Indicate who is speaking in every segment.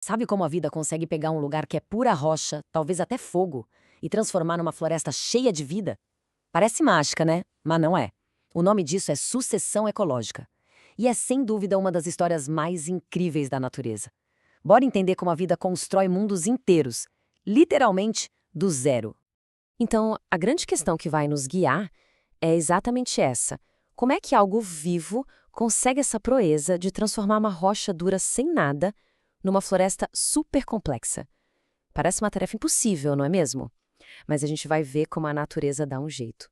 Speaker 1: Sabe como a vida consegue pegar um lugar que é pura rocha, talvez até fogo, e transformar numa floresta cheia de vida? Parece mágica, né? Mas não é. O nome disso é sucessão ecológica. E é sem dúvida uma das histórias mais incríveis da natureza. Bora entender como a vida constrói mundos inteiros, literalmente do zero.
Speaker 2: Então, a grande questão que vai nos guiar é exatamente essa. Como é que algo vivo consegue essa proeza de transformar uma rocha dura sem nada numa floresta super complexa? Parece uma tarefa impossível, não é mesmo? Mas a gente vai ver como a natureza dá um jeito.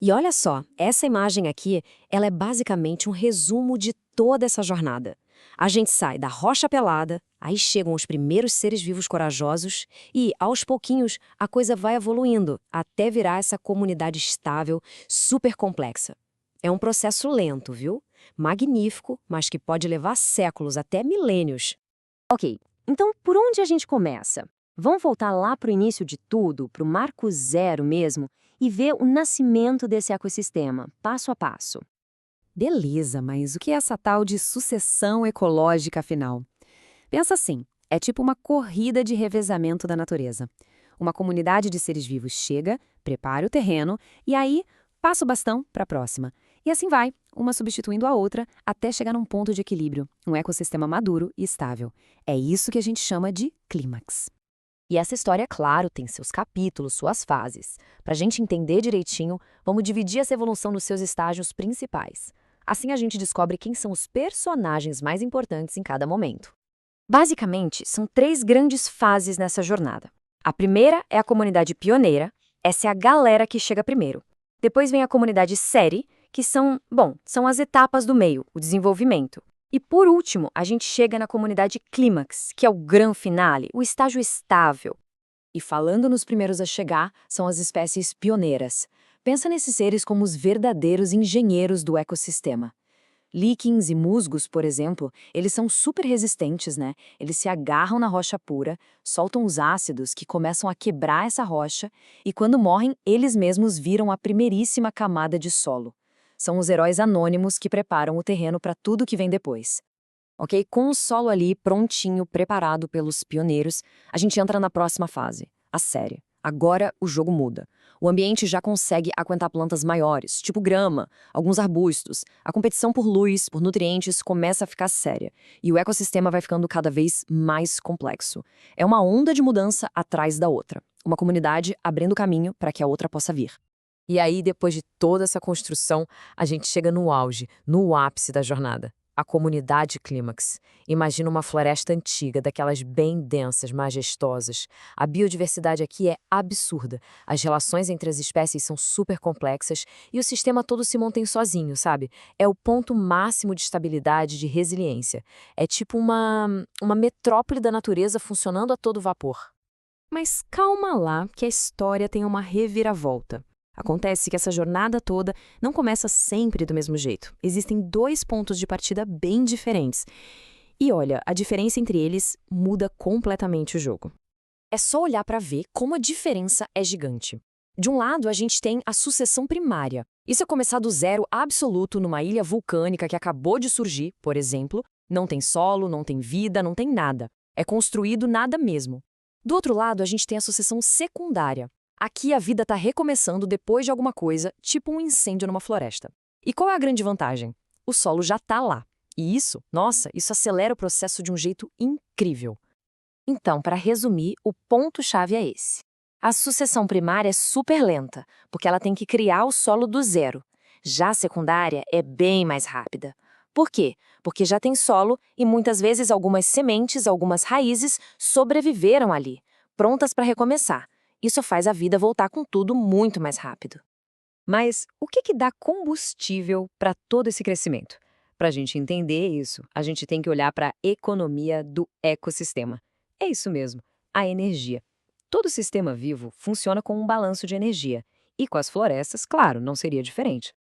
Speaker 2: E olha só, essa imagem aqui, ela é basicamente um resumo de toda essa jornada. A gente sai da rocha pelada, aí chegam os primeiros seres vivos corajosos e, aos pouquinhos, a coisa vai evoluindo até virar essa comunidade estável, super complexa. É um processo lento, viu? Magnífico, mas que pode levar séculos, até milênios.
Speaker 3: Ok, então por onde a gente começa? Vamos voltar lá para o início de tudo, para o marco zero mesmo, e ver o nascimento desse ecossistema, passo a passo.
Speaker 2: Beleza, mas o que é essa tal de sucessão ecológica, afinal? Pensa assim, é tipo uma corrida de revezamento da natureza. Uma comunidade de seres vivos chega, prepara o terreno e aí passa o bastão para a próxima. E assim vai, uma substituindo a outra, até chegar num ponto de equilíbrio, um ecossistema maduro e estável. É isso que a gente chama de clímax.
Speaker 3: E essa história, claro, tem seus capítulos, suas fases. Para a gente entender direitinho, vamos dividir essa evolução nos seus estágios principais. Assim a gente descobre quem são os personagens mais importantes em cada momento. Basicamente, são três grandes fases nessa jornada. A primeira é a comunidade pioneira, essa é a galera que chega primeiro. Depois vem a comunidade série, que são as etapas do meio, o desenvolvimento. E por último, a gente chega na comunidade clímax, que é o grande finale, o estágio estável. E falando nos primeiros a chegar, são as espécies pioneiras. Pensa nesses seres como os verdadeiros engenheiros do ecossistema. Líquens e musgos, por exemplo, eles são super resistentes, né? Eles se agarram na rocha pura, soltam os ácidos que começam a quebrar essa rocha e quando morrem, eles mesmos viram a primeiríssima camada de solo. São os heróis anônimos que preparam o terreno para tudo que vem depois. Ok? Com o solo ali prontinho, preparado pelos pioneiros, a gente entra na próxima fase, a série. Agora o jogo muda. O ambiente já consegue aguentar plantas maiores, tipo grama, alguns arbustos. A competição por luz, por nutrientes, começa a ficar séria. E o ecossistema vai ficando cada vez mais complexo. É uma onda de mudança atrás da outra. Uma comunidade abrindo caminho para que a outra possa vir.
Speaker 2: E aí, depois de toda essa construção, a gente chega no auge, no ápice da jornada. A comunidade clímax. Imagina uma floresta antiga, daquelas bem densas, majestosas. A biodiversidade aqui é absurda. As relações entre as espécies são super complexas e o sistema todo se mantém sozinho, sabe? É o ponto máximo de estabilidade, de resiliência. É tipo uma metrópole da natureza funcionando a todo vapor. Mas calma lá, que a história tem uma reviravolta. Acontece que essa jornada toda não começa sempre do mesmo jeito. Existem dois pontos de partida bem diferentes. E olha, a diferença entre eles muda completamente o jogo.
Speaker 3: É só olhar para ver como a diferença é gigante. De um lado, a gente tem a sucessão primária. Isso é começar do zero absoluto numa ilha vulcânica que acabou de surgir, por exemplo. Não tem solo, não tem vida, não tem nada. É construído nada mesmo. Do outro lado, a gente tem a sucessão secundária. Aqui a vida está recomeçando depois de alguma coisa, tipo um incêndio numa floresta. E qual é a grande vantagem? O solo já está lá. E isso, nossa, isso acelera o processo de um jeito incrível. Então, para resumir, o ponto-chave é esse. A sucessão primária é super lenta, porque ela tem que criar o solo do zero. Já a secundária é bem mais rápida. Por quê? Porque já tem solo e muitas vezes algumas sementes, algumas raízes sobreviveram ali, prontas para recomeçar. Isso faz a vida voltar com tudo muito mais rápido. Mas o que dá combustível para todo esse crescimento? Para a gente entender isso, a gente tem que olhar para a economia do ecossistema. É isso mesmo, a energia. Todo sistema vivo funciona com um balanço de energia. E com as florestas, claro, não seria diferente.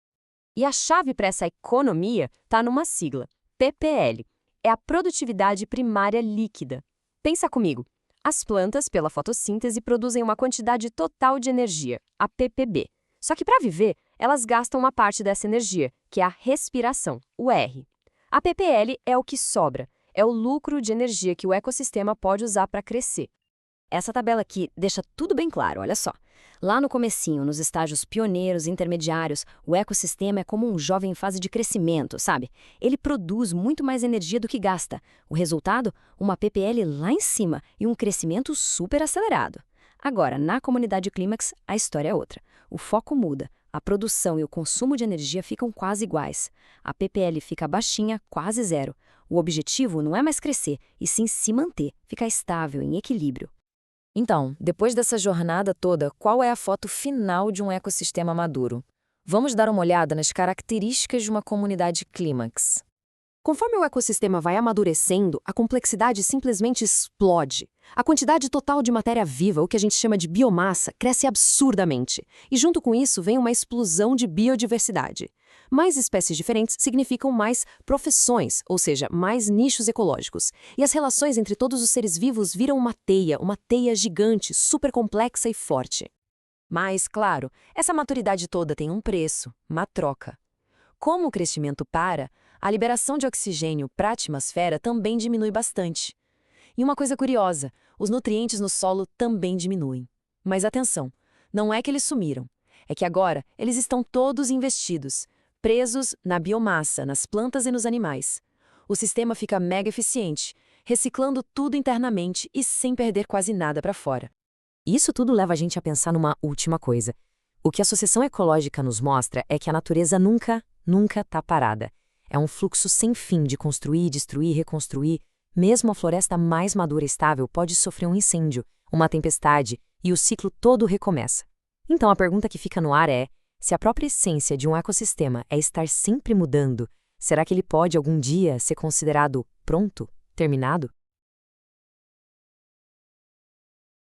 Speaker 3: E a chave para essa economia está numa sigla, PPL. É a produtividade primária líquida. Pensa comigo. As plantas, pela fotossíntese, produzem uma quantidade total de energia, a ppb. Só que para viver, elas gastam uma parte dessa energia, que é a respiração, o R. A ppl é o que sobra, é o lucro de energia que o ecossistema pode usar para crescer.
Speaker 4: Essa tabela aqui deixa tudo bem claro, olha só. Lá no comecinho, nos estágios pioneiros e intermediários, o ecossistema é como um jovem em fase de crescimento, sabe? Ele produz muito mais energia do que gasta. O resultado? Uma PPL lá em cima e um crescimento super acelerado. Agora, na comunidade clímax, a história é outra. O foco muda. A produção e o consumo de energia ficam quase iguais. A PPL fica baixinha, quase zero. O objetivo não é mais crescer, e sim se manter, ficar estável, em equilíbrio.
Speaker 2: Então, depois dessa jornada toda, qual é a foto final de um ecossistema maduro? Vamos dar uma olhada nas características de uma comunidade clímax.
Speaker 3: Conforme o ecossistema vai amadurecendo, a complexidade simplesmente explode. A quantidade total de matéria viva, o que a gente chama de biomassa, cresce absurdamente. E junto com isso vem uma explosão de biodiversidade. Mais espécies diferentes significam mais profissões, ou seja, mais nichos ecológicos. E as relações entre todos os seres vivos viram uma teia gigante, super complexa e forte. Mas, claro, essa maturidade toda tem um preço, uma troca. Como o crescimento para, a liberação de oxigênio para a atmosfera também diminui bastante. E uma coisa curiosa, os nutrientes no solo também diminuem. Mas atenção, não é que eles sumiram, é que agora eles estão todos investidos, presos na biomassa, nas plantas e nos animais. O sistema fica mega eficiente, reciclando tudo internamente e sem perder quase nada para fora.
Speaker 2: Isso tudo leva a gente a pensar numa última coisa. O que a sucessão ecológica nos mostra é que a natureza nunca está parada. É um fluxo sem fim de construir, destruir, reconstruir. Mesmo a floresta mais madura e estável pode sofrer um incêndio, uma tempestade, e o ciclo todo recomeça. Então a pergunta que fica no ar é: se a própria essência de um ecossistema é estar sempre mudando, será que ele pode algum dia ser considerado pronto, terminado?